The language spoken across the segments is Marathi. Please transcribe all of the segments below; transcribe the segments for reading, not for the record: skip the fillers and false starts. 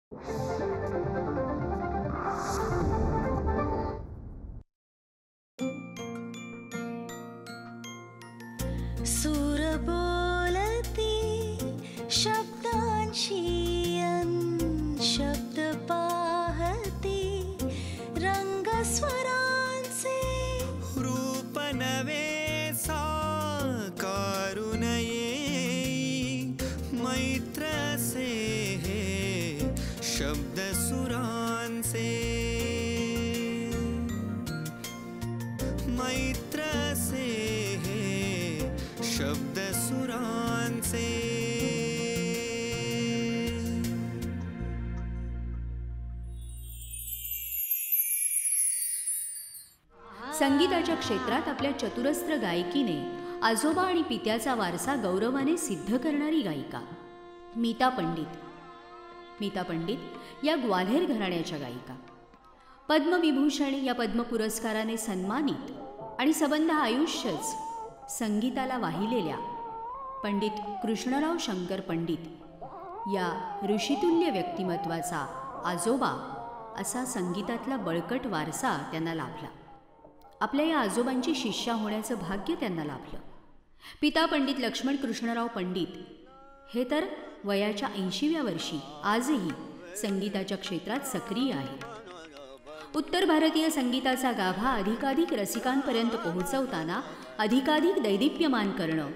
सूर बोलती शब्दांशी शब्द पाहती रंग स्वरांचे रूप नवे साकारू नये मैत्र से हे शब्द सुरांचे मैत्र से हे शब्द सुरांचे संगीताच्या क्षेत्रात आपल्या चतुरस्त्र गायकीने आजोबा आणि पित्याचा वारसा गौरवाने सिद्ध करणारी गायिका मीता पंडित. मीता पंडित या ग्वाल्हेर घराण्याच्या गायिका. पद्मविभूषण या पद्म पुरस्काराने सन्मानित आणि सबंध आयुष्यच संगीताला वाहिलेल्या पंडित कृष्णराव शंकर पंडित या ऋषितुल्य व्यक्तिमत्वाचा आजोबा असा संगीतातला बळकट वारसा त्यांना लाभला. आपल्या या आजोबांची शिष्या होण्याचं भाग्य त्यांना लाभलं. पिता पंडित लक्ष्मण कृष्णराव पंडित हे तर वयाच्या 80व्या वर्षी आजही संगीताच्या क्षेत्रात सक्रिय आहेत. उत्तर भारतीय संगीताचा गाभा अधिकाधिक रसिकांपर्यंत पोहोचवताना अधिकाधिक दैदिप्यमान करणं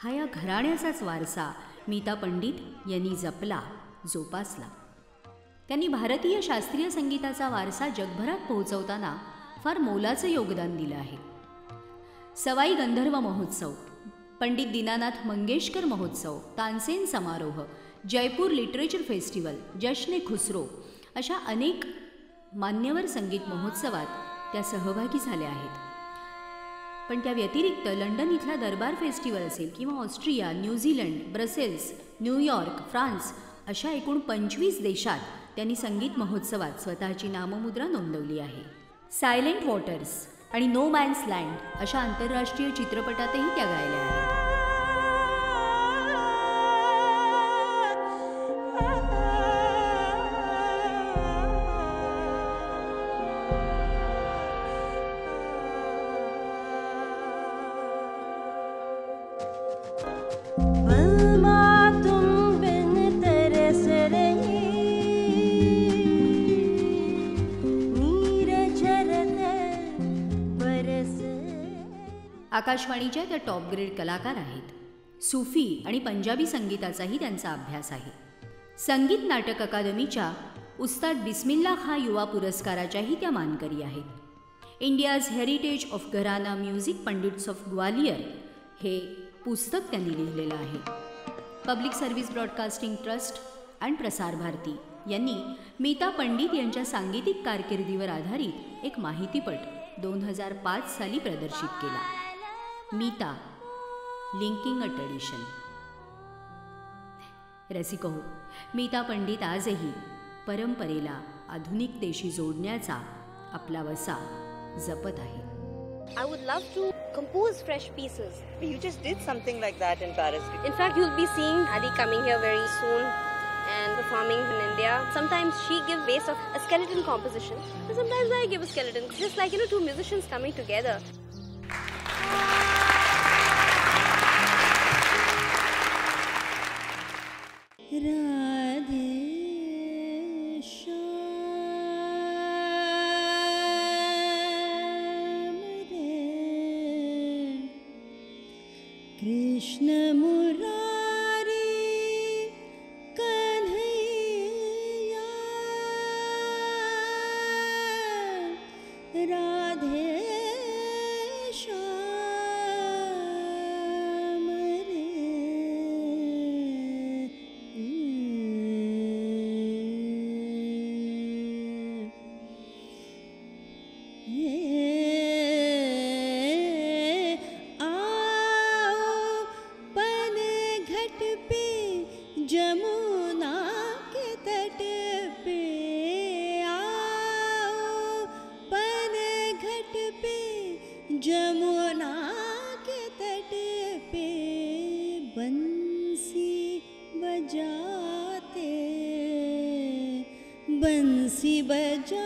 हा या घराण्याचाच वारसा मीता पंडित यांनी जपला, जोपासला. त्यांनी भारतीय शास्त्रीय संगीताचा वारसा जगभरात पोहोचवताना फार मोलाचं योगदान दिलं आहे. सवाई गंधर्व महोत्सव, पंडित दीनानाथ मंगेशकर महोत्सव, तानसेन समारोह, जयपूर लिटरेचर फेस्टिवल, जश्न खुसरो अशा अनेक मान्यवर संगीत महोत्सवात त्या सहभागी झाल्या आहेत. पण त्या व्यतिरिक्त लंडन इथला दरबार फेस्टिवल असेल किंवा Austria, New Zealand, Brussels, New York, France अशा एकूण 25 देशात त्यांनी संगीत महोत्सवात स्वतःची नाममुद्रा नोंदवली आहे. सायलेंट वॉटर्स आणि नो मॅन्स लँड अशा आंतरराष्ट्रीय चित्रपटातही त्या गायल्या आहेत. आकाशवाणीच्या त्या टॉप ग्रेड कलाकार आहेत. सूफी आणि पंजाबी संगीताचाही त्यांचा अभ्यास आहे. संगीत नाटक अकादमीच्या उस्ताद बिस्मिल्ला खां युवा पुरस्काराच्याही त्या मानकरी आहेत. इंडियाज हेरिटेज ऑफ घराना म्युझिक पंडिट्स ऑफ ग्वालियर हे पुस्तक त्यांनी लिहिलेलं आहे. पब्लिक सर्व्हिस ब्रॉडकास्टिंग ट्रस्ट आणि प्रसार भारती यांनी मीता पंडित यांच्या सांगीतिक कारकिर्दीवर आधारित एक माहितीपट 2005 साली प्रदर्शित केला. मीता लिंकिंग अ ट्रेडिशन. रसिको, मीता पंडित आजही परंपरेला आधुनिकतेशी जोडण्याचा आपला वसा जपत आहे. I would love to compose fresh pieces. You just did something like that in Paris. In fact, you'll be seeing Adi coming here very soon and performing in India. Sometimes she gives based on a skeleton composition, and sometimes I give a skeleton. Just like, two musicians coming together. Radhe Krishna Murari Kanhaiya Radhe Shyam रे बंसी बजाते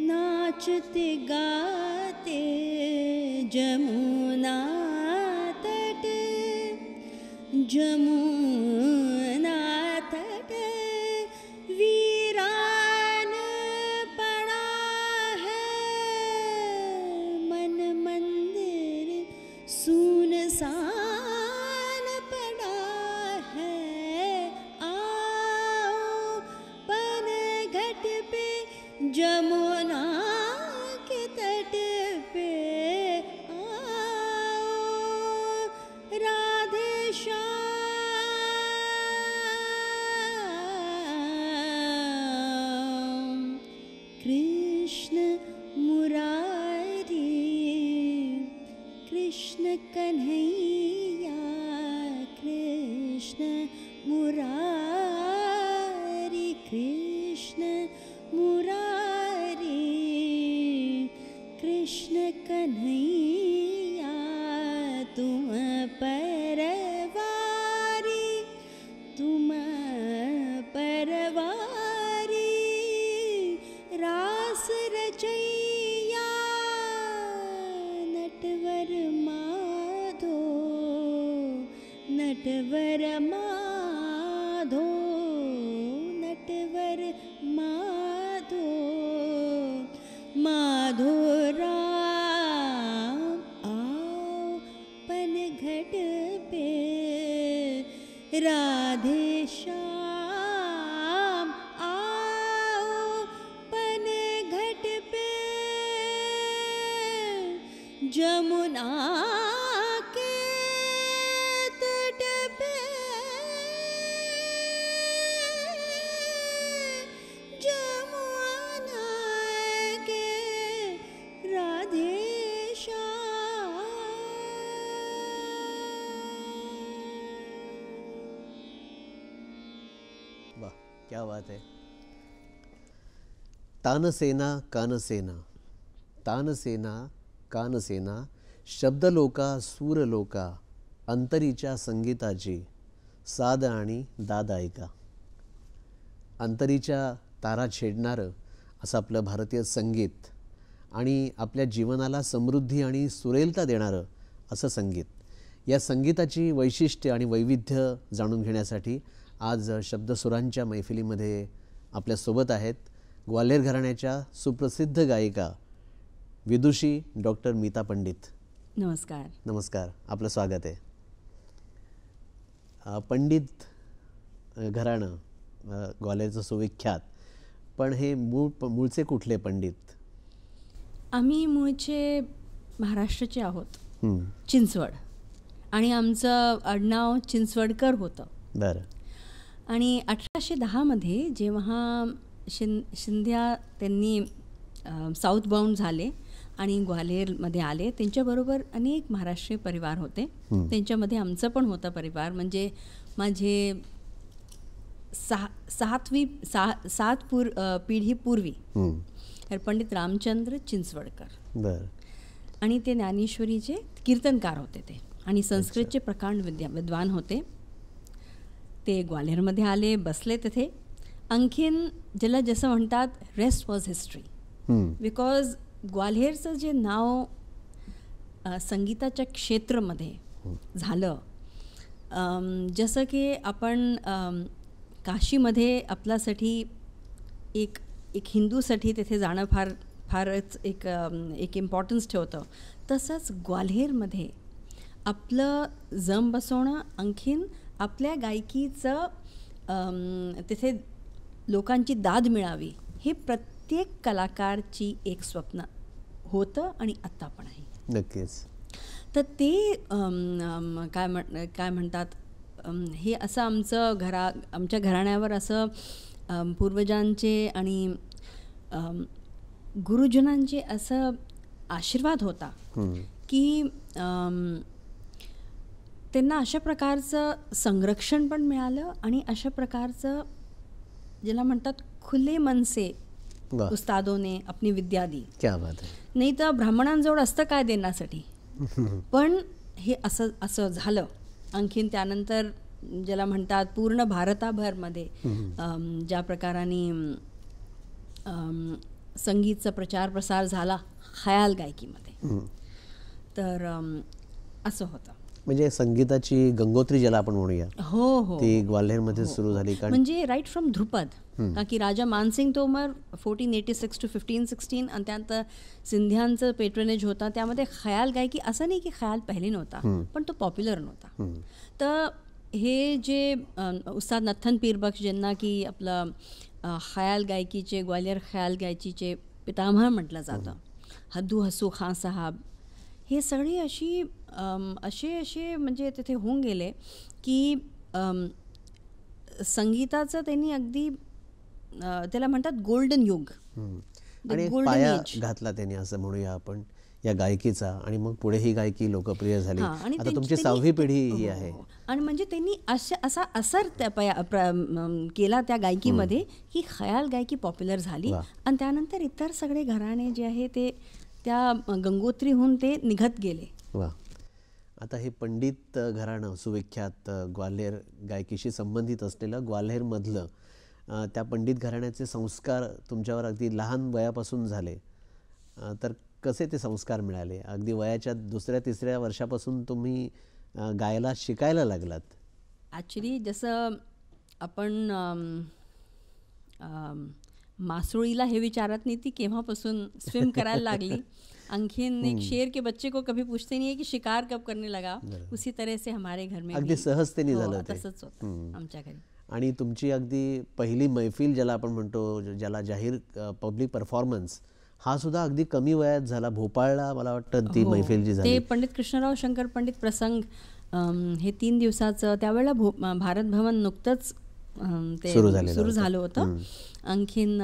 नाचते गाते जमुना तट वीरान पड़ा है मन मंदिर सुनसान पड़ा है। आओ पन घट पे जमुना के तट पे आओ राधे श्याम कृष्ण मुरारी कृष्ण कन्हैया कृष्ण मुरारी कृष्ण मुरारी कृष्ण कन्हैया तुम परवारी रास रचैया नटवर माधो नटवर माधो नटवर माधो माधो राम आओ पन घट पे राधे श्याम आओ पन घट पे जमुना के तट पे जमुना के राधे श्याम। वाह, क्या बात है। तानसेना कानसेना तानसेना कानसेना शब्दलोका सूरलोका अंतरीच्या संगीताची साद आणि दाद ऐका। अंतरीच्या तारा छेडणारं असं आपलं भारतीय संगीत आणि आपल्या जीवनाला समृद्धी आणि सुरेलता देणारं असं संगीत, या संगीताची वैशिष्ट्य आणि वैविध्य जाणून घेण्यासाठी आज शब्दसुरांच्या मैफिलीमध्ये आपल्यासोबत आहेत ग्वाल्हेर घराण्याच्या सुप्रसिद्ध गायिका विदुषी डॉक्टर मीता पंडित। नमस्कार। नमस्कार, आपलं स्वागत आहे। पंडित घराणं ग्वाल्हेरचं सुविख्यात, पण हे मूळचे कुठले पंडित? आम्ही मूळचे महाराष्ट्राचे आहोत, चिंचवड, आणि आमचं आडनाव चिंचवडकर होतं। बरं। आणि 1810 जेव्हा शिंद्या त्यांनी साऊथ बाउंड झाले आणि ग्वाल्हेरमध्ये आले, त्यांच्याबरोबर अनेक महाराष्ट्रीय परिवार होते। त्यांच्यामध्ये आमचं पण होतं परिवार, म्हणजे माझे सात पिढीपूर्वी पंडित रामचंद्र चिंचवडकर, बरं, आणि ते ज्ञानेश्वरीचे कीर्तनकार होते ते, आणि संस्कृतचे प्रकांड विद्वान होते। ते ग्वाल्हेरमध्ये आले, बसले तिथे। आणखीन ज्याला जसं म्हणतात रेस्ट वॉज हिस्ट्री, बिकॉज ग्वाल्हेरचं जे नाव संगीताच्या क्षेत्रामध्ये झालं, जसं की आपण काशीमध्ये आपल्यासाठी एक हिंदूसाठी तिथे जाणं फारच एक इम्पॉर्टन्स ठेवतं, तसंच ग्वाल्हेरमध्ये आपलं जम बसवणं, आणखीन आपल्या गायकीचं तिथे लोकांची दाद मिळावी, हे प्रत्येक कलाकारची एक स्वप्न होतं आणि आत्ता पण आहे। नक्कीच। तर ते काय म्हणतात, हे असं आमच्या घराण्यावर असं पूर्वजांचे आणि गुरुजनांचे असं आशीर्वाद होता की त्यांना अशा प्रकारचं संरक्षण पण मिळालं, आणि अशा प्रकारचं ज्याला म्हणतात खुले मन से उस्तादों ने अपनी विद्या दी। क्या बात है। नाही तर ब्राह्मणांजवळ असतं काय देण्यासाठी, पण हे असं असं झालं. आणखीन त्यानंतर ज्याला म्हणतात पूर्ण भारताभरमध्ये ज्या प्रकाराने संगीतचा प्रचार प्रसार झाला खयाल गायकीमध्ये, तर असं होतं. म्हणजे संगीताची गंगोत्री ज्याला आपण म्हणूया, हो हो, ती ग्वाल्हेरमध्ये सुरू झाली. कारण म्हणजे राईट फ्रॉम ध्रुपद, का की राजा मानसिंग तोमर 1486 to 1516 आणि त्यानंतर सिंध्यांचं पेट्रोनेज होता. त्यामध्ये खयाल गायकी, असं नाही की खयाल पहिले नव्हता, पण तो पॉप्युलर नव्हता. तर हे जे उस्ताद नथन पीरबख्श, ज्यांना की आपलं खयाल गायकीचे, ग्वालियर खयाल गायकीचे पितामह म्हटलं जातं, हद्दू हसू खान साहब, हे सगळे असे म्हणजे तिथे होऊन गेले की संगीताचं त्यांनी अगदी त्याला म्हणतात गोल्डन युग, आणि पाया घातला त्यांनी असं म्हणूया आपण या गायकीचा. आणि मग पुढे ही गायकी लोकप्रिय झाली. आता तुमची 6वी पिढी ही आहे. आणि म्हणजे त्यांनी असा असर केला त्या गायकीमध्ये की खयाल गायकी पॉप्युलर झाली. आणि त्यानंतर इतर सगळे घराणे जे आहे ते त्या गंगोत्रीहून ते निघत गेले. वा. आता हे पंडित घराणं सुविख्यात ग्वाल्हेर गायकीशी संबंधित असलेलं, ग्वाल्हेरमधलं त्या पंडित घराण्याचे संस्कार तुमच्यावर अगदी लहान वयापासून झाले. तर कसे ते संस्कार मिळाले? अगदी वयाच्या 2-3 वर्षापासून तुम्ही गायला शिकायला लागलात. ॲक्च्युली जसं आपण मासुळीला हे विचारत नाही ती केव्हापासून स्विम करायला लागली. आणखीन एक शेर के बच्चे को कभी पूछते नहीं है कि शिकार कब करने लगा, उसी तरह से हमारे घर में अगदी सहजतेने झालं ते. तसंच होतं आमच्या घरी. आणि तुमची अगदी पहिली मैफिल ज्याला आपण म्हणतो, ज्याला जाहीर पब्लिक परफॉर्मन्स, हा सुद्धा अगदी कमी वयात झाला. भोपाळला मला वाटतं ती मैफिल जी झाली, ते पंडित कृष्णराव शंकर पंडित प्रसंग, हे 3 दिवसाचं, त्यावेळेला भारत भवन नुकतंच ते सुरू झालं होतं. आणखीन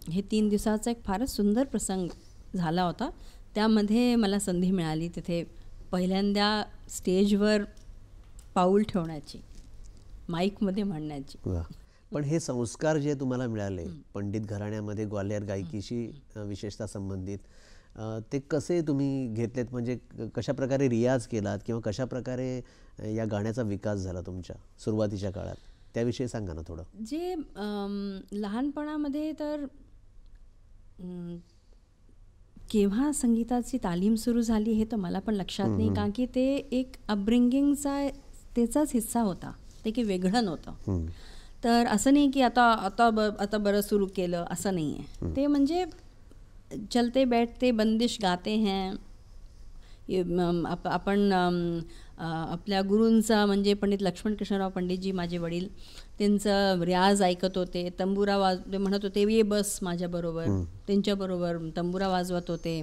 हे 3 दिवसाचा एक फारच सुंदर प्रसंग झाला होता. त्यामध्ये मला संधी मिळाली तिथे पहिल्यांदा स्टेजवर पाऊल ठेवण्याची, माईकमध्ये म्हणण्याची. पण हे संस्कार जे तुम्हाला मिळाले पंडित घराण्यामध्ये ग्वाल्हेर गायकीशी विशेषतः संबंधित, ते कसे तुम्ही घेतलेत? म्हणजे कशा प्रकारे रियाज केलात किंवा कशा प्रकारे या गाण्याचा विकास झाला तुमच्या सुरुवातीच्या काळात, त्याविषयी सांगा ना थोडं. जे लहानपणामध्ये तर केव्हा संगीताची तालीम सुरू झाली हे तर मला पण लक्षात नाही, कारण की ते एक अपब्रिंगिंगचा त्याचाच हिस्सा होता, ते की वेगळं नव्हतं. तर असं नाही की आता बरं सुरू केलं, असं नाही आहे. ते म्हणजे चलते बैठते बंदिश गाते हैं. आपण आपल्या गुरूंचा म्हणजे पंडित लक्ष्मण कृष्णराव पंडितजी माझे वडील, त्यांचं रियाज ऐकत होते. तंबुरा म्हणत होते ये बस माझ्याबरोबर, त्यांच्याबरोबर तंबुरा वाजवत होते.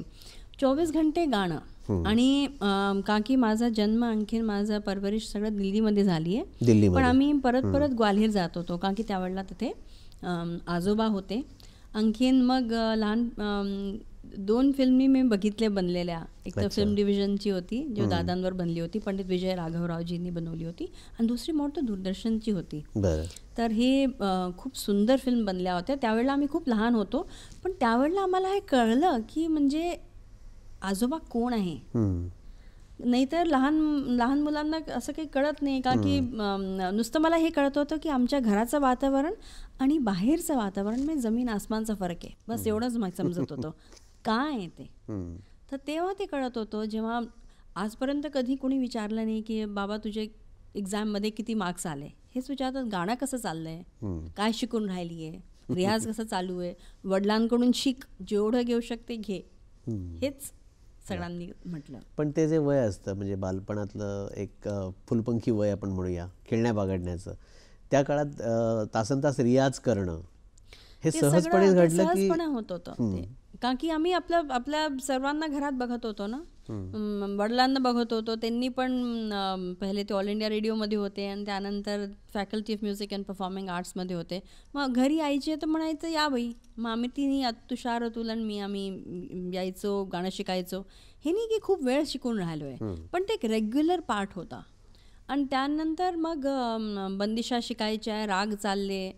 24 घंटे गाणं. आणि का की माझा जन्म आणखीन माझा परवरिश सगळं दिल्लीमध्ये झाली आहे, पण आम्ही परत ग्वाल्हेर जात होतो, कारण की त्यावेळेला तिथे आजोबा होते. आणखीन मग लहान 2 फिल्मी मी बघितले बनलेल्या. एक तर फिल्म डिव्हिजनची होती जो दादांवर बनली होती, पंडित विजय राघवरावजींनी बनवली होती, आणि दुसरी मोठी दूरदर्शनची होती. तर हे खूप सुंदर फिल्म बनल्या होत्या. त्यावेळेला आम्ही खूप लहान होतो, पण त्यावेळेला आम्हाला हे कळलं की म्हणजे आजोबा कोण आहे. नाहीतर लहान मुलांना असं काही कळत नाही, का की नुसतं मला हे कळत होतं की आमच्या घराचं वातावरण आणि बाहेरचं वातावरण म्हणजे जमीन आसमानचा फरक आहे, बस एवढंच मला समजत होतं काय आहे ते. तर तेव्हा ते कळत होतं, जेव्हा आजपर्यंत कधी कोणी विचारलं नाही की बाबा तुझे एक्झाममध्ये किती मार्क्स आले, हेच विचारतात गाणं कसं चाललंय, काय शिकून राहिली आहे, रियाज कसं चालू आहे, वडिलांकडून शिक, जेवढं घेऊ शकते घे, हेच सगळ्यांनी म्हटलं. पण ते जे वय असतं म्हणजे बालपणातलं एक फुलपंखी वय आपण म्हणूया, खेळण्या बागडण्याचं, त्या काळात तासनतास रियाज करणं हे सहजपणे घडलं की होत होतं. का की आम्ही आपल्या सर्वांना घरात बघत होतो ना, वडिलांना बघत होतो, त्यांनी पण पहिले ते ऑल इंडिया रेडिओमध्ये होते आणि त्यानंतर faculty of music and performing आर्ट्समध्ये होते. मग घरी यायचे तर म्हणायचं या बाई, मग आम्ही तिन्ही तुषार अतुल आणि आम्ही यायचो, गाणं शिकायचो. हे नाही की खूप वेळ शिकून राहिलो आहे, पण ते एक रेग्युलर पार्ट होता. आणि त्यानंतर मग बंदिशा शिकायच्या, राग चालले,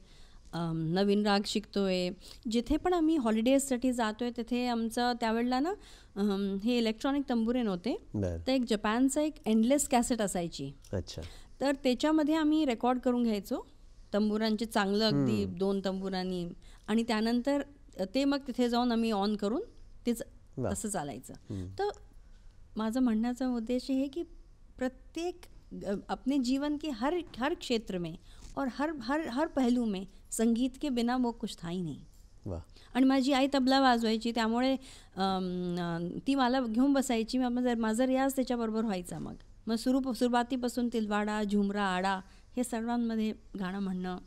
नवीन राग शिकतोय. जिथे पण आम्ही हॉलिडेजसाठी जातोय तिथे आमचं त्यावेळेला ना हे इलेक्ट्रॉनिक तंबुरे नव्हते, तर एक जपानचं एक एंडलेस कॅसेट असायची. अच्छा. तर त्याच्यामध्ये आम्ही रेकॉर्ड करून घ्यायचो तंबुरांचे, चांगलं अगदी 2 तंबुरांनी, आणि त्यानंतर ते मग तिथे जाऊन आम्ही ऑन करून तेच तसं चालायचं. तर माझं म्हणण्याचा उद्देश हे की प्रत्येक अपने जीवन के हर क्षेत्र में और हर पहलू में संगीत के बिना वो कुछ था ही नाही. आणि माझी आई तबला वाजवायची, त्यामुळे ती मला घेऊन बसायची. माझा रियाज त्याच्याबरोबर व्हायचा. मग सुरुवातीपासून तिलवाडा, झुमरा, आडा हे सर्वांमध्ये गाणं म्हणणं.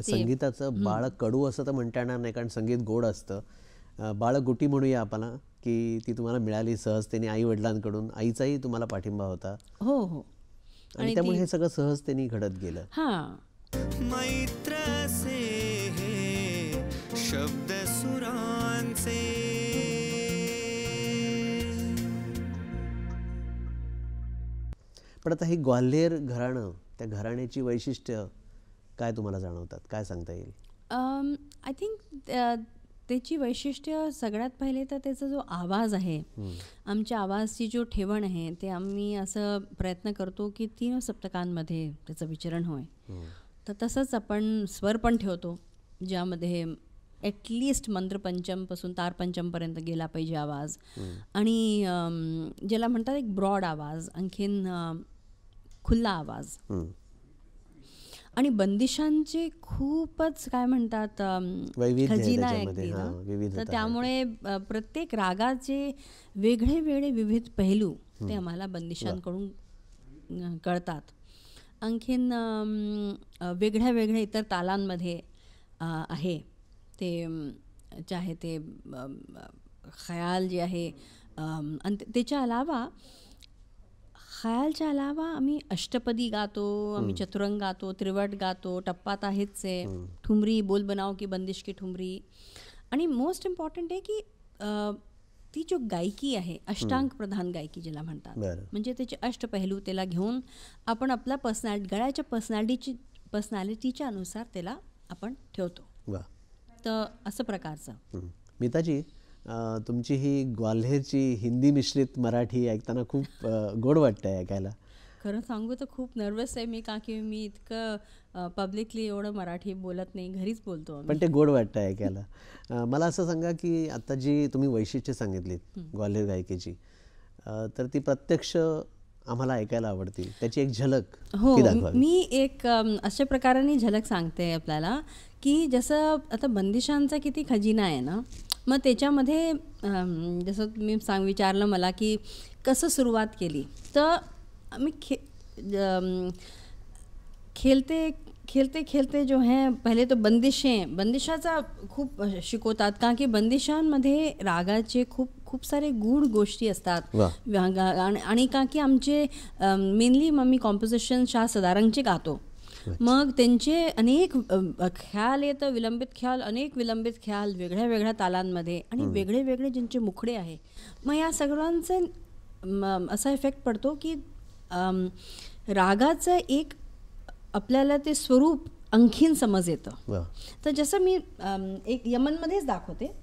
संगीताचं बाळ कडू असं तर म्हणता येणार नाही, कारण संगीत गोड असतं. बाळगुटी म्हणूया आपल्याला, की ती तुम्हाला मिळाली सहजतेने आई वडिलांकडून. आईचाही तुम्हाला पाठिंबा होता. हो हो. आणि त्यामुळे हे सगळं सहजतेने घडत गेलं. हां. मैत्र से हे शब्द सुरांचे. पण आता हे ग्वाल्हेर घराणं, त्या घराण्याची वैशिष्ट्य काय तुम्हाला जाणवतात, काय सांगता येईल? आय थिंक त्याची वैशिष्ट्य सगळ्यात पहिले तर त्याचा जो आवाज आहे, आमच्या आवाजची जो ठेवण आहे, ते आम्ही असं प्रयत्न करतो की 3 सप्तकांमध्ये त्याचं विचरण होय. तर तसंच आपण स्वर पण ठेवतो, ज्यामध्ये ॲटलिस्ट मंत्रपंचमपासून तारपंचमपर्यंत गेला पाहिजे आवाज. आणि ज्याला म्हणतात एक ब्रॉड आवाज, आणखीन खुला आवाज. आणि बंदिशांचे खूपच काय म्हणतात खजिना आहे अगदी ना. तर त्यामुळे प्रत्येक रागाचे वेगळे वेगळे विविध पैलू ते आम्हाला बंदिशांकडून कळतात. आणखीन वेगळ्या वेगळ्या इतर तालांमध्ये आहे ते, चाहे ते ख्याल जे आहे, आणि त्याच्या अलावा ख्यालच्या अलावा आम्ही अष्टपदी गातो, आम्ही चतुरंग गातो, त्रिवट गातो, टप्पात आहेच आहे, ठुमरी, बोल बनाव की बंदिश की ठुमरी. आणि मोस्ट इम्पॉर्टंट आहे की ती जो गायकी आहे, अष्टांग प्रधान गायकी ज्याला म्हणतात, म्हणजे त्याचे अष्टपहलू त्याला घेऊन आपण आपला गळ्याच्या पर्सनॅलिटीच्या अनुसार त्याला आपण ठेवतो. तर असं प्रकारचं. मीताजी, तुमची ही ग्वाल्हेरची हिंदी मिश्रित मराठी ऐकताना खूप गोड वाटतं ऐकायला. खरं सांगू तर खूप नर्वस आहे मी, का की मी इतकं पब्लिकली एवढं मराठी बोलत नाही, घरीच बोलतो. पण ते गोड वाटतं ऐकायला. मला असं सांगा की आता जी तुम्ही वैशिष्ट्य सांगितलीत ग्वाल्हेर गायकीची, तर ती प्रत्यक्ष आम्हाला ऐकायला आवडती, त्याची एक झलक. हो, मी एक अशा प्रकाराने झलक सांगते आपल्याला, की जसं आता बंदिशांचा किती खजिना आहे ना, मग त्याच्यामध्ये जसं तुम्ही विचारलं मला की कसं सुरुवात केली, तर आम्ही खेळते जो है पहिले तो बंदिशाचा खूप शिकवतात, का की बंदिशांमध्ये रागाचे खूप सारे गूढ गोष्टी असतात. आणि का की आमचे मेनली मी कॉम्पोजिशन शाह सदारंगचे गातो. मग त्यांचे अनेक ख्याल येतं, विलंबित ख्याल, अनेक विलंबित ख्याल वेगळ्या वेगळ्या तालांमध्ये, आणि वेगळे वेगळे ज्यांचे मुखडे आहे. मग या सगळ्यांचा असा इफेक्ट पडतो की रागाचं एक आपल्याला ते स्वरूप आणखीन समज येतं. तर जसं मी एक यमनमध्येच दाखवते.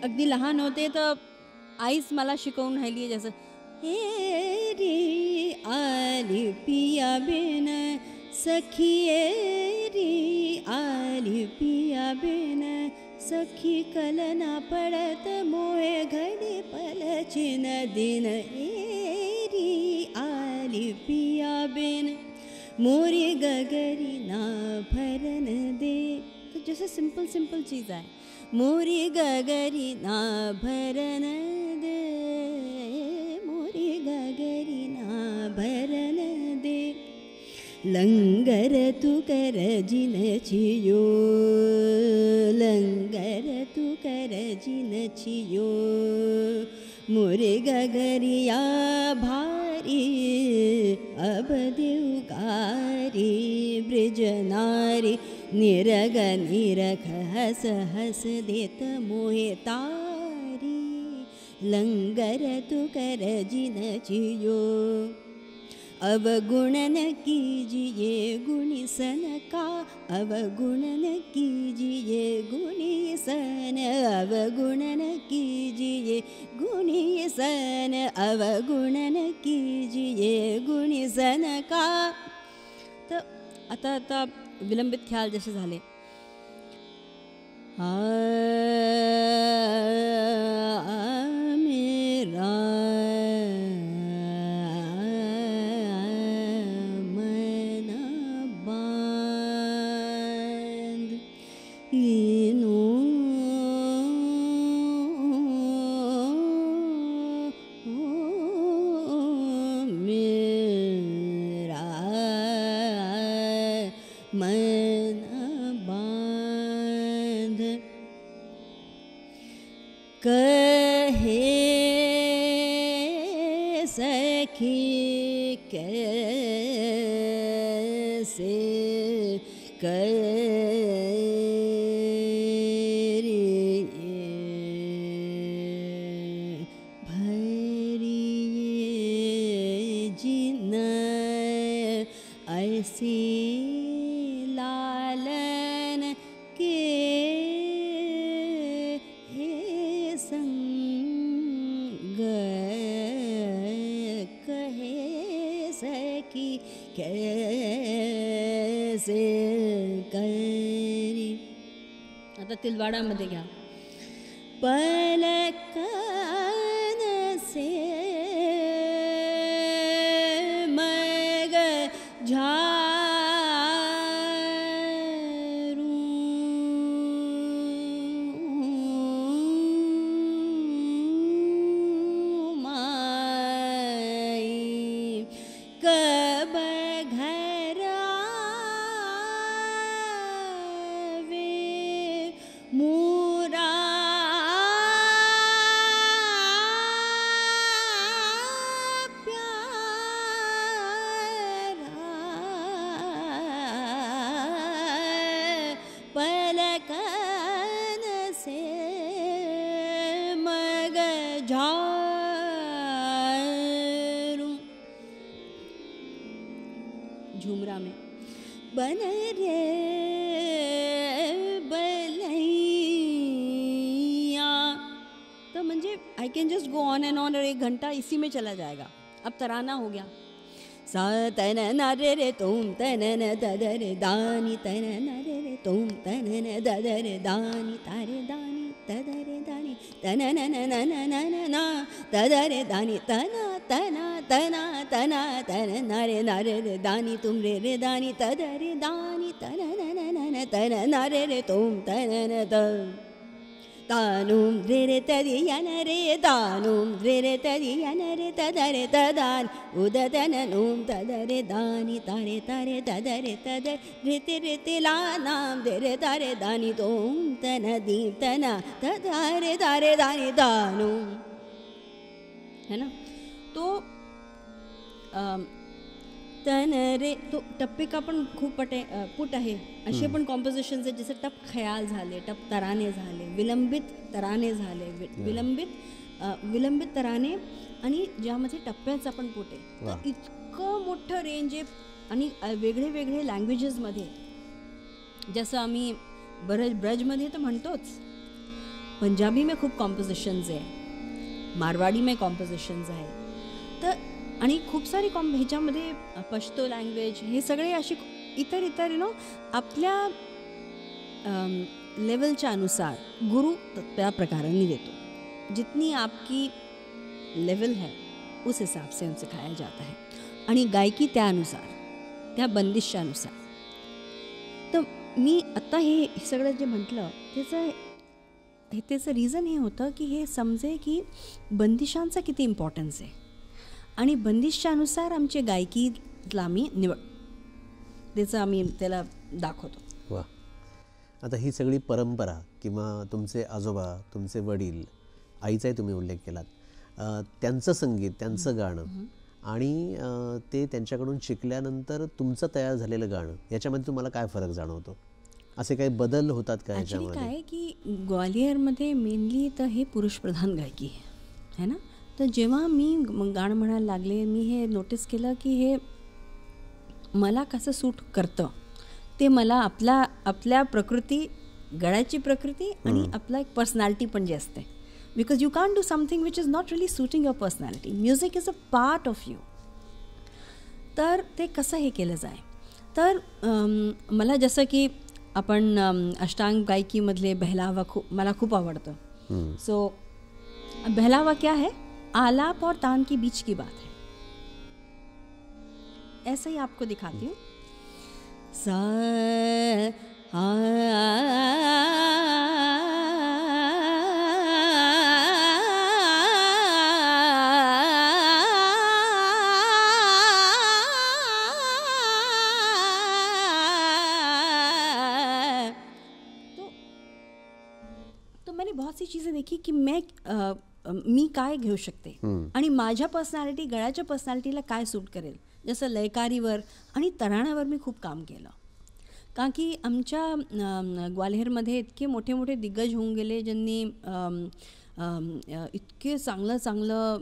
अगदी लहान होते तर आईच मला शिकवून राहिली आहे, जसं हे रे आली पिया बेन सखी, रे आली पिया बेन सखी, कलना पडत मोहे घडी पलचिन दिन, रे आली पिया बेन मोरी गगरी ना भरन दे. तो जैसे सिंपल चीज़ है, मोरी गगरी ना भरन दे, मोरी गगरी ना भरन दे, लंगर तू कर जिन छियो, लंगर तू कर जिन छियो मुर्गा गरिया भारी अब देवकारी ब्रिज नारी निरग निरख हस हस देत मोहे तारी लंगर तु कर जिन छियो अवगुणन कीजिए गुणी सन का अवगुणन कीजिए गुणी सन अवगुणन कीजिए गुणी सन अवगुणन कीजिए गुणी सन का. तर आता विलंबित ख्याल जसे झाले मेरा तिलवाडामध्ये घ्या पलकन से मग झारू माई कब झुमरा में बन रे बलैया. तो म्हणजे I can just go on end on और 1 घंटा इसी में चला जाएगा. अब तराना हो गया सा तन न रे रे तुम तन न ददरे दानी तन न रे रे तुम तन न ददरे दानी तारे दानी तदरे दानी तन न न न न न न तदरे दानी तना तना तना तना तन न रे रे दानी तुम रे दानी तदरे दानी तन न न न तन न रे तुम तन न त तानुम रे तदियन रे दानुम रे तदियन रे तदरे तदान उदतन नुम तदरे दानी तारे तारे तदरे तदरे रीति रीति ला नाम रे तारे दानी तुम तन दीप तना तदारे तारे दानी दानुम. है ना. तो तन रे तो टप्पे का पण खूप पुट आहे. असे पण कॉम्पोजिशन्स आहेत जसे टप ख्याल झाले, टप तराने झाले, विलंबित तराने झाले, विलंबित तराने आणि ज्यामध्ये टप्प्याचा पण पुट आहे. तर इतकं मोठं रेंज आहे आणि वेगळे वेगळे लँग्वेजेसमध्ये जसं आम्ही ब्रजमध्ये तर म्हणतोच, पंजाबी में खूप कॉम्पोजिशन्स आहे, मारवाडी में कॉम्पोजिशन्स आहे. तर आणि खूप सारी ह्याच्यामध्ये पश्तो लँग्वेज हे सगळे अशी इतर आपल्या लेवलच्या अनुसार गुरु त्या प्रकाराने देतो. जितनी आपकी लेवल है उस हिसाब से उनसे सिखाया जाता है आणि गायकी त्यानुसार, त्या बंदिशानुसार. तर मी आता हे सगळं जे म्हटलं त्याचं रिझन हे होतं की हे समजे की बंदिशांचा किती इम्पॉर्टन्स आहे आणि बंदिशानुसार आमची गायकीला आम्ही त्याचं आम्ही त्याला दाखवतो. वा. आता ही सगळी परंपरा किंवा तुमचे आजोबा, तुमचे वडील आईचाही तुम्ही उल्लेख केलात, त्यांचं संगीत, त्यांचं गाणं आणि ते त्यांच्याकडून शिकल्यानंतर तुमचं तयार झालेलं गाणं, याच्यामध्ये तुम्हाला काय फरक जाणवतो? असे काही बदल होतात का ॲक्च्युली याच्यामध्ये? काय की ग्वालियरमध्ये मेनली तर हे पुरुषप्रधान गायकी आहे ना. तर जेव्हा मी गाणं म्हणायला लागले, मी हे नोटीस केलं की हे मला कसं सूट करतं, ते मला आपल्या प्रकृती, गळ्याची प्रकृती आणि आपला एक पर्सनॅलिटी पण जे असते, because you can do something which is not really suiting your personality. Music is a part of you. तर ते कसं हे केलं जाय, तर मला जसं की आपण अष्टांग गायकीमधले बहलावा मला खूप आवडतं. सो बहलावा क्या है? आलाप और तान के बीच की बात है. ऐसा ही आपको दिखाती हूँ. सा तो मैंने बहुत सी चीज़ें देखी की मी काय घेऊ शकते आणि माझ्या पर्सनॅलिटी, गळ्याच्या पर्सनॅलिटीला काय सूट करेल. जसं लयकारीवर आणि तराण्यावर मी खूप काम केलं, कारण की आमच्या ग्वाल्हेरमध्ये इतके मोठे मोठे दिग्गज होऊन गेले, ज्यांनी इतके चांगलं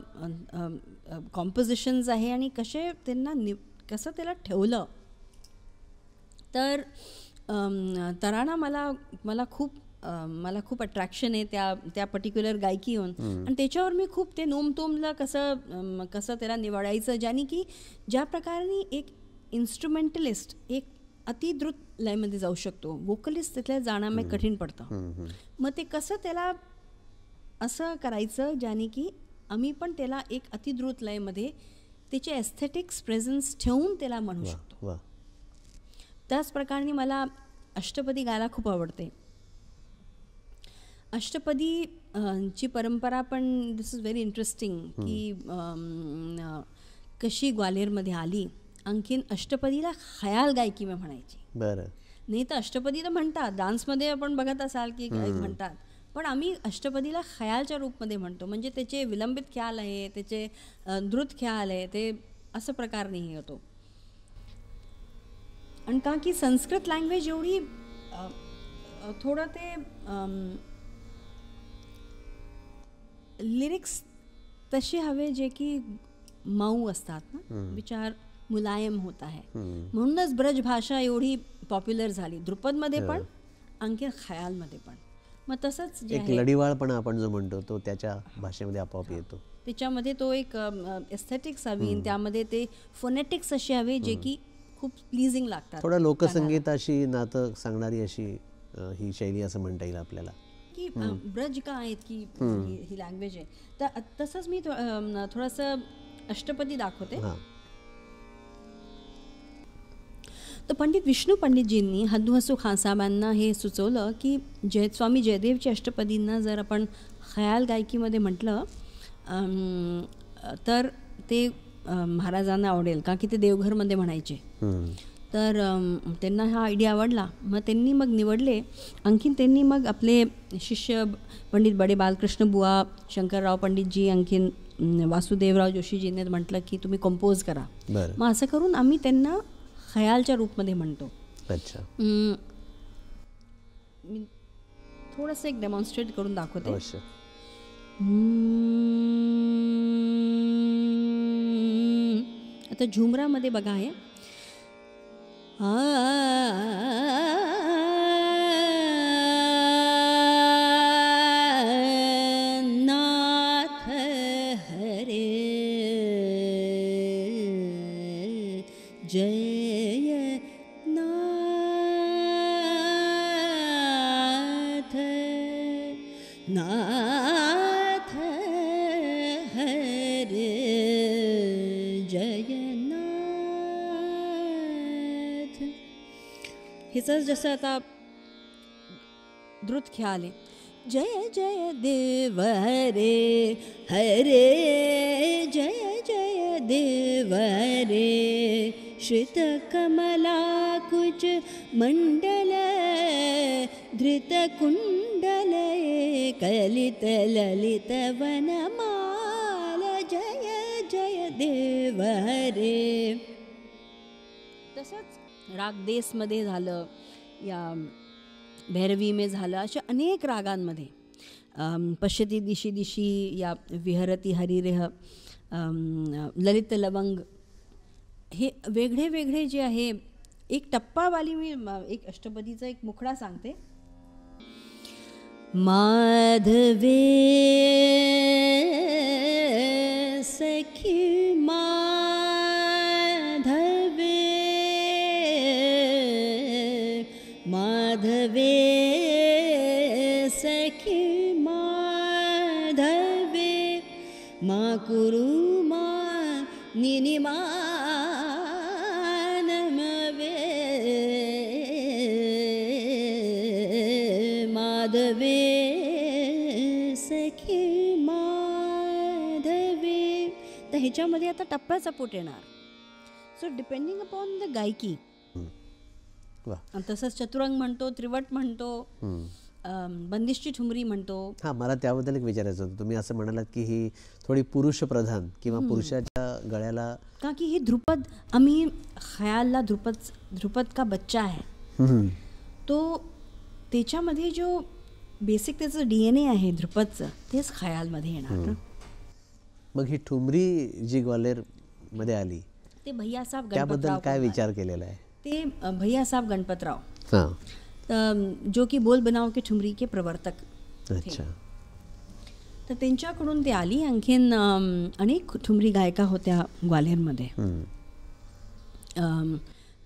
कॉम्पोजिशन्स आहे आणि कसे त्यांना कसं त्याला ठेवलं. तर तराणा मला खूप अट्रॅक्शन आहे त्या पर्टिक्युलर गायकी होऊन, आणि त्याच्यावर मी खूप ते नोमतोमला कसं त्याला निवडायचं, ज्याने की ज्या प्रकारे एक इन्स्ट्रुमेंटलिस्ट एक अतिद्रुत लयमध्ये जाऊ शकतो, वोकलिस्ट तिथल्या जाणं मग कठीण पडतं. मग ते कसं त्याला असं करायचं ज्याने की आम्ही पण त्याला एक अतिद्रुत लयमध्ये त्याचे एस्थेटिक्स प्रेझेन्स ठेवून त्याला म्हणू शकतो. त्याच प्रकारे मला अष्टपदी गायला खूप आवडते. अष्टपदी ची परंपरा पण दिस इज व्हेरी इंटरेस्टिंग की कशी ग्वाल्हेरमध्ये आली. आणखीन अष्टपदीला खयाल गायकी मी म्हणायची. बरं. नाही तर अष्टपदी तर म्हणतात, डान्समध्ये आपण बघत असाल की म्हणतात, पण आम्ही अष्टपदीला खयालच्या रूपमध्ये म्हणतो. म्हणजे त्याचे विलंबित ख्याल आहे, त्याचे द्रुत ख्याल आहे, ते असं प्रकार नाही होतो. आणि का की संस्कृत लँग्वेज एवढी थोडं ते लिरिक्स तसे हवे जे की मऊ असतात ना, विचार मुलायम होत आहे. म्हणूनच ब्रज भाषा एवढी पॉप्युलर झाली, ध्रुपदमध्ये पण आणखी खयालमध्ये पण. मग तसंच जे एक लढीवाळपणा आपण जो म्हणतो तो त्याच्या भाषेमध्ये आपोआप येतो. त्याच्यामध्ये तो एक एस्थेटिक्स हवी, त्यामध्ये ते फोनेटिक्स असे हवे जे की खूप प्लीजिंग लागतात. थोडं लोकसंगीताशी नातं सांगणारी अशी ही शैली असं म्हणता येईल आपल्याला की ब्रज का आहेत की ही लँग्वेज आहे. तर तसंच मी थोडंसं अष्टपदी दाखवते. तर पंडित विष्णू पंडितजींनी हद्दू हसू खान साहेबांना हे सुचवलं की स्वामी जयदेवची अष्टपदींना जर आपण खयाल गायकीमध्ये म्हटलं तर ते महाराजांना आवडेल, का की ते देवघरमध्ये म्हणायचे. तर त्यांना हा आयडिया आवडला. मग त्यांनी निवडले. आणखीन त्यांनी आपले शिष्य पंडित बडे बालकृष्ण बुवा, शंकरराव पंडितजी, आणखीन वासुदेवराव जोशीजींनी म्हटलं की तुम्ही कंपोज करा. मग असं करून आम्ही त्यांना खयालच्या रूपमध्ये म्हणतो. अच्छा. मी थोडंसं एक डेमॉन्स्ट्रेट करून दाखवते. आता झुमरामध्ये बघा आहे नाथ हरे जय नाथ नाथ हरे जय नाथ. हिचं जसं आता द्रुत ख्याल आहे. जय जय देव हरे हरे जय जय देव हरे श्रित कमला कुच मंडल धृत कुंडल कलित ललित वनमाल जय जय देव हरे. तसंच राग देसमध्ये झालं, या भैरवीमे झालं, अशा अनेक रागांमध्ये पश्यती दिशी दिशी या विहरती हरिरेह, ललित लवंग, हे वेगळे वेगळे जे आहे. एक टप्पावाली मी एक अष्टपदीचा एक मुखडा सांगते. माधवे सखी माधवे, माधवे सखी माधवे, मा कुरु मा निनिमा माधवे सखी माधवे. तर ह्याच्यामध्ये आता टप्प्याचा पोट येणार. सो डिपेंडिंग अपॉन द गायकी. आणि तसंच चतुरंग म्हणतो, त्रिवट म्हणतो, बंदिशची ठुमरी म्हणतो. हां, मला त्याबद्दल एक विचारायचं होतं. तुम्ही असं म्हणालात की ही थोडी पुरुष प्रधान किंवा पुरुषाच्या गळ्याला, का की ही ध्रुपद, आम्ही खयालला ध्रुपद का बच्चा आहे, तो त्याच्यामध्ये जो बेसिक त्याचं DNA आहे ध्रुपदचं, तेच खयालमध्ये येणार ना. मग ही ठुमरी जी ग्वाल्हेरमध्ये आली, ते भैयासाहेब त्याबद्दल गणपतराव काय विचार केलेला आहे? ते भैयासाहेब गणपतराव, हां, जो की बोल बनाव के ठुमरी के प्रवर्तक. अच्छा. तर त्यांच्याकडून ते आली. आणखीन अनेक ठुमरी गायिका होत्या ग्वाल्हेरमध्ये.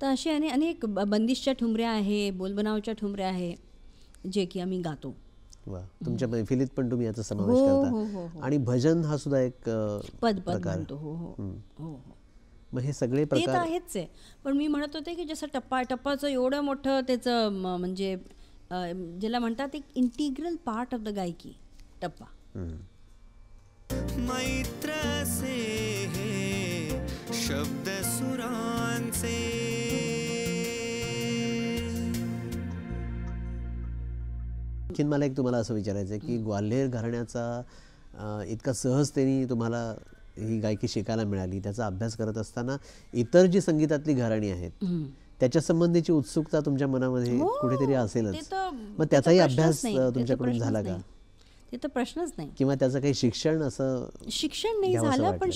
तर असे अनेक बंदिशच्या ठुमऱ्या आहे, बोलबनावच्या ठुमऱ्या आहे, जे की आम्ही गातो. वा, तुमच्या मैफिलीत पण तुम्ही याचा समावेश करता. आणि भजन हा सुद्धा एक पद म्हणतो. हो हो हो. मग हे सगळे ते तर आहेच आहे. पण मी म्हणत होते की जसं टप्पाचं एवढं मोठं त्याचं म्हणजे ज्याला म्हणतात एक इंटिग्रल पार्ट ऑफ द गायकी टप्पा. मैत्र से शब्द सुरांचे, आणखीन मला एक तुम्हाला असं विचारायचं आहे की ग्वाल्हेर घराण्याचा इतका सहजतेने तुम्हाला ही गायकी शिकायला मिळाली, त्याचा अभ्यास करत असताना इतर जी संगीतातली घराणी आहेत त्याच्या संबंधीची उत्सुकता तुमच्या मनामध्ये कुठेतरी असेलच. मग त्याचाही अभ्यास तुमच्याकडून झाला का? ते तर प्रश्नच नाही. किंवा त्याचं काही शिक्षण नाही झालं, पण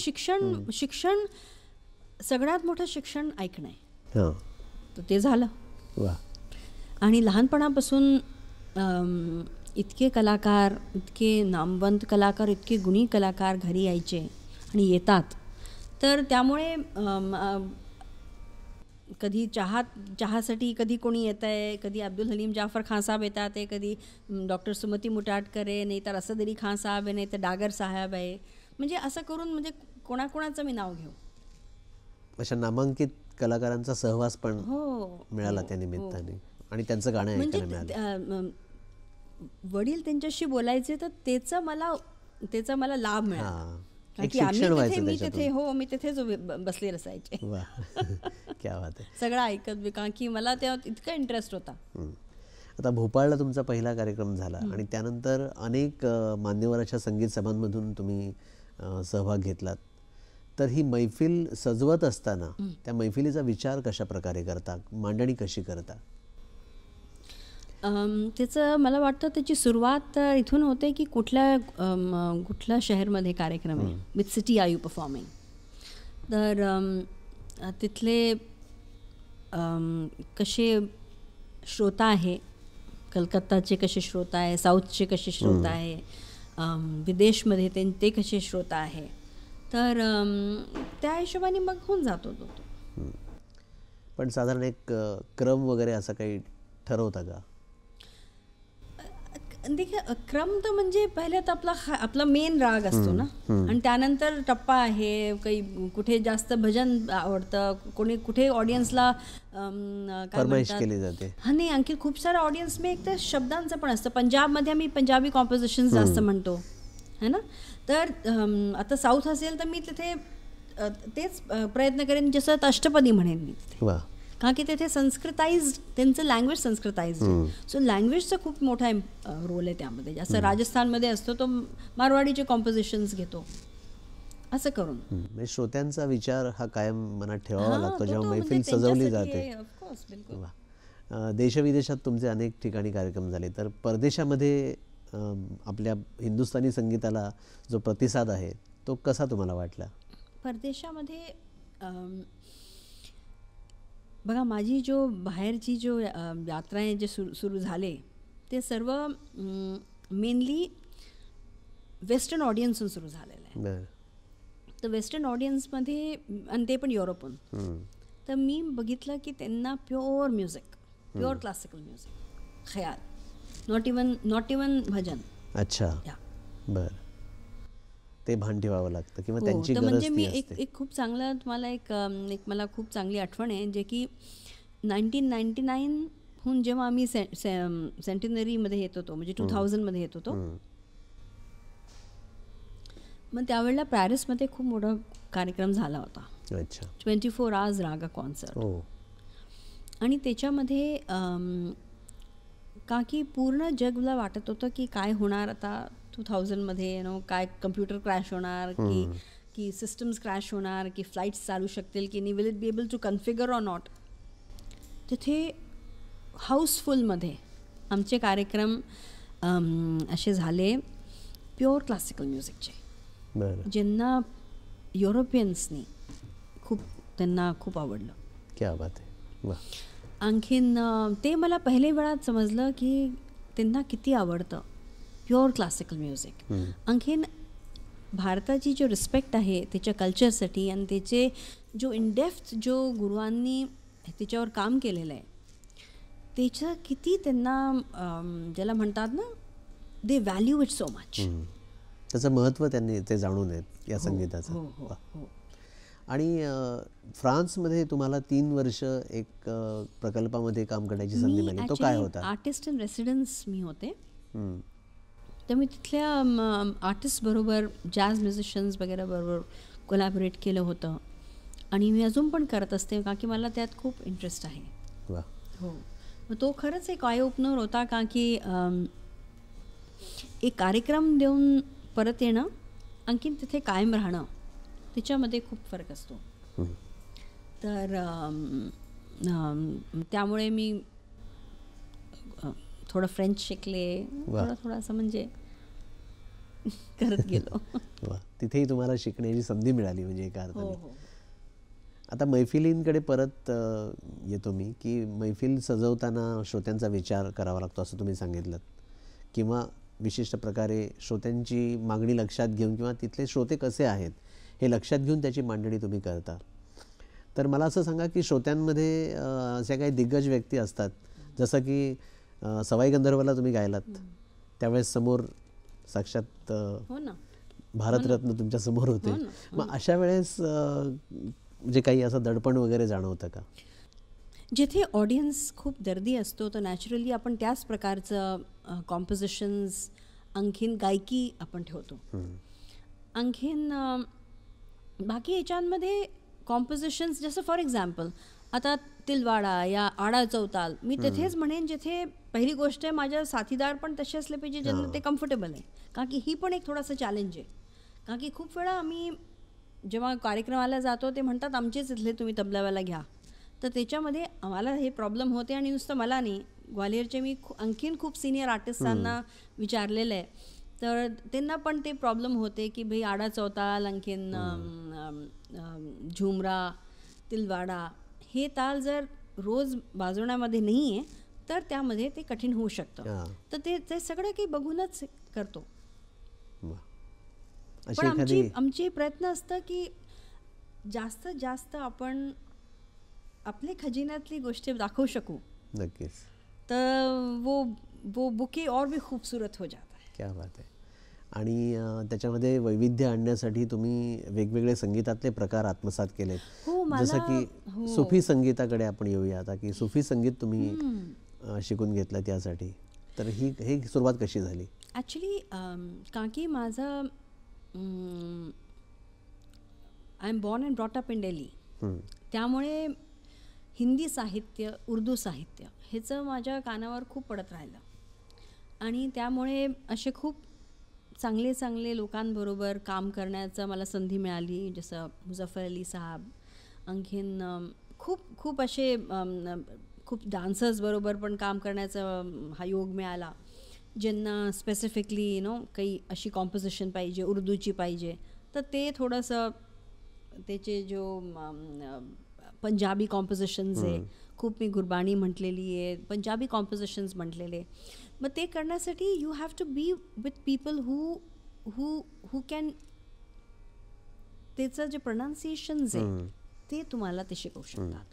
शिक्षण सगळ्यात मोठं शिक्षण ऐकणं आहे. तर ते झालं. वा. आणि लहानपणापासून इतके कलाकार, इतके नामवंत कलाकार, इतके गुणी कलाकार घरी यायचे आणि येतात. तर त्यामुळे कधी चहासाठी कधी कोणी येत आहे, कधी अब्दुल हलीम जाफर खान साहेब येतात आहे, कधी डॉक्टर सुमती मुटाटकर आहे, नाही तर असद अली खान साहेब आहे, नाही तर डागर साहेब आहे. म्हणजे असं करून म्हणजे कोणाकोणाचं मी नाव घेऊ. अशा नामांकित कलाकारांचा सहवास पण मिळाला त्या निमित्ताने आणि त्यांचं गाणं ऐकायला मिळालं. वडील त्यांच्याशी बोलायचे तर त्याचा मला लाभ मिळाला. मी तिथेच बसले असायचे. क्या बात आहे. सगळं ऐकत कारण की मला त्या इतका इंटरेस्ट होता. आता भोपाळला तुमचा पहिला कार्यक्रम झाला आणि त्यानंतर अनेक मान्यवराच्या संगीत सभांमधून तुम्ही सहभाग घेतलात. तर ही मैफिल सजवत असताना त्या मैफिलीचा विचार कशा प्रकारे करता, मांडणी कशी करता? त्याचं मला वाटतं त्याची सुरुवात इथून होते की कुठल्या शहरमध्ये कार्यक्रम आहे, with city are you performing. तर तिथले कसे श्रोता आहे, कलकत्ताचे कसे श्रोता आहे, साऊथचे कसे श्रोता आहे, विदेशमध्ये ते कसे श्रोता आहे. तर त्या हिशोबाने मग होऊन जातो तो. पण साधारण एक क्रम वगैरे असं काही ठरवता का? देखील क्रम तर म्हणजे पहिले तर आपला मेन राग असतो ना, आणि त्यानंतर टप्पा आहे. काही कुठे जास्त भजन आवडतं, कुठे ऑडियन्सला फरमाईश केली जाते. हा नाही, आणखी खूप सारा ऑडियन्स मी एक तर शब्दांचं पण असतं. पंजाबमध्ये आम्ही पंजाबी कॉम्पोजिशन जास्त म्हणतो है ना. तर आता साऊथ असेल तर मी तिथे तेच प्रयत्न करेन, जसं अष्टपदी म्हणेन मी तिथे. कारण की तिथे संस्कृताइज्ड, त्यांचं लँग्वेज संस्कृताइज्ड, सो लँग्वेजचा खूप मोठा रोल आहे त्यामध्ये. जसं राजस्थानमध्ये असतो तो मारवाडीचे कॉम्पोजिशन्स घेतो, असं करून. म्हणजे श्रोत्यांचा विचार हा कायम मनात ठेवावा लागतो जेव्हा मैफिल सजवली जाते. ऑफकोर्स, बिलकुल. वा. देशविदेशात तुमचे अनेक ठिकाणी कार्यक्रम झाले, तर परदेशामध्ये आपल्या हिंदुस्थानी संगीताला जो प्रतिसाद आहे तो कसा तुम्हाला वाटला? परदेशामध्ये बघा, माझी जो बाहेरची जो यात्रा आहे जे सुरू झाले ते सर्व मेनली वेस्टर्न ऑडियन्सहून सुरू झालेलं आहे. बरं. तर वेस्टर्न ऑडियन्समध्ये, आणि ते पण युरोपहून, तर मी बघितलं की त्यांना pure music, pure classical music, ख्याल, नॉट इवन भजन. अच्छा. या. बरं. ते भान ठेवावं लागतं किंवा त्यांची तर गरज म्हणजे ती मी असते. एक खूप चांगलं तुम्हाला एक मला खूप चांगली आठवण आहे, जे की 1999हून जेव्हा आम्ही सेंटिनरीमध्ये येत होतो, म्हणजे 2000मध्ये येत होतो, मग त्यावेळेला पॅरिसमध्ये खूप मोठा कार्यक्रम झाला होता. अच्छा. 24 आवर्स रागा कॉन्सर्ट. आणि त्याच्यामध्ये का की पूर्ण जगला वाटत होतं की काय होणार आता 2000मध्ये, काय कम्प्युटर क्रॅश होणार, की सिस्टम्स क्रॅश होणार, की फ्लाईट्स चालू शकतील की नाही, will it be able to configure or not. तिथे हाऊसफुलमध्ये आमचे कार्यक्रम असे झाले प्युअर क्लासिकल म्युझिकचे, ज्यांना युरोपियन्सनी त्यांना खूप आवडलं. क्या बात आहे. वा. आणखीन ते मला पहिले वेळात समजलं की त्यांना किती आवडतं प्युअर क्लासिकल म्युझिक. आणखीन भारताची जो रिस्पेक्ट आहे त्याच्या कल्चरसाठी, आणि त्याचे जो इनडेप्थ जो गुरुवांनी त्याच्यावर काम केलेलं आहे, त्याचं किती त्यांना ज्याला म्हणतात ना, दे व्हॅल्यू इट सो मच. त्याचं महत्त्व त्यांनी ते जाणून आहेत या संगीताचं. हो. आणि फ्रान्समध्ये तुम्हाला 3 वर्ष एक प्रकल्पामध्ये काम करण्याची संधी मिळाली, तो काय होता? आर्टिस्ट इन रेसिडेन्स मी होते. तर मी तिथल्या आर्टिस्ट बरोबर, जॅझ म्युझिशियन्स वगैरे बरोबर कोलॅबोरेट केलं होतं, आणि मी अजून पण करत असते का की मला त्यात खूप इंटरेस्ट आहे. वा. हो. मग तो खरंच एक आय ओपनर होता, का की एक कार्यक्रम देऊन परत येणं, आणखीन तिथे कायम राहणं, त्याच्यामध्ये खूप फरक असतो. तर त्यामुळे मी थोडं फ्रेंच शिकले, थोडंसं म्हणजे करत गेलो. वा. तिथेही तुम्हाला शिकण्याची संधी मिळाली म्हणजे एका अर्थाने. हो. आता मैफिलींकडे परत येतो मी, की मैफिल सजवताना श्रोत्यांचा विचार करावा लागतो असं तुम्ही सांगितलं, किंवा विशिष्ट प्रकारे श्रोत्यांची मागणी लक्षात घेऊन किंवा तिथले श्रोते कसे आहेत हे लक्षात घेऊन त्याची मांडणी तुम्ही करता. तर मला असं सांगा की श्रोत्यांमध्ये अशा काही दिग्गज व्यक्ती असतात, जसं की सवाई गंधर्वला तुम्ही गायलात त्यावेळेस समोर साक्षात भारतरत्न तुमच्या समोर होते. मग अशा वेळेस म्हणजे काही असं दडपण वगैरे जाणवतं का? जिथे ऑडियन्स खूप दर्दी असतो तर नॅचरली आपण त्याच प्रकारचं कॉम्पोजिशन्स, आणखीन गायकी आपण ठेवतो. आणखीन बाकी याच्यामध्ये कॉम्पोजिशन्स, जसं फॉर एक्झाम्पल आता तिलवाडा या आडा चौताल, मी तिथेच म्हणेन जिथे पहिली गोष्ट आहे माझ्या साथीदार पण तसे असले पाहिजे ज्यांना ते कम्फर्टेबल आहे, कारण की ही पण एक थोडासा चॅलेंज आहे. कारण की खूप वेळा आम्ही जेव्हा कार्यक्रमाला जातो ते म्हणतात आमचेच इथले तुम्ही तबलावाला घ्या, तर त्याच्यामध्ये आम्हाला हे प्रॉब्लेम होते. आणि नुसतं मला नाही, ग्वालियरचे मी आणखीन खूप सिनियर आर्टिस्टांना विचारलेलं आहे, तर त्यांना पण ते प्रॉब्लेम होते की भाई आडा चौताल, आणखीन झुमरा, तिलवाडा हे ताल जर रोज वाजवण्यामध्ये नाही आहे तर त्यामध्ये ते कठीण होऊ शकतं. तर ते सगळं काही बघूनच करतो. पण आमची प्रयत्न असतं की जास्तीत जास्त आपण आपले खजिन्यातली गोष्टी दाखवू शकू. नक्कीच. तर वो बुके और भी खूबसूरत हो जाता है. क्या बात आहे. आणि त्याच्यामध्ये वैविध्य आणण्यासाठी तुम्ही वेगवेगळे संगीतातले प्रकार आत्मसात केलेत. जसं की सुफी संगीताकडे आपण येऊया आता, की सुफी संगीत तुम्ही शिकून घेतलं त्यासाठी, तर ही सुरुवात कशी झाली? ॲक्च्युली का की माझं I am born and brought up in Delhi, त्यामुळे हिंदी साहित्य, उर्दू साहित्य ह्याचं माझ्या कानावर खूप पडत राहिलं आणि त्यामुळे असे खूप चांगले चांगले लोकांबरोबर काम करण्याचं मला संधी मिळाली. जसं मुझफ्फर अली साहब, आणखीन खूप खूप असे खूप डान्सर्सबरोबर पण काम करण्याचा हा योग मिळाला, ज्यांना स्पेसिफिकली काही अशी कॉम्पोजिशन पाहिजे, उर्दूची पाहिजे, तर ते थोडंसं त्याचे जो पंजाबी कॉम्पोजिशन्स आहे, खूप मी गुरबाणी म्हटलेली आहे, पंजाबी कॉम्पोजिशन्स म्हटलेले, मग ते करण्यासाठी you have to be with people who can, त्याचं जे प्रोनाऊन्सिएशन्स आहे ते तुम्हाला ते शिकवू शकतात.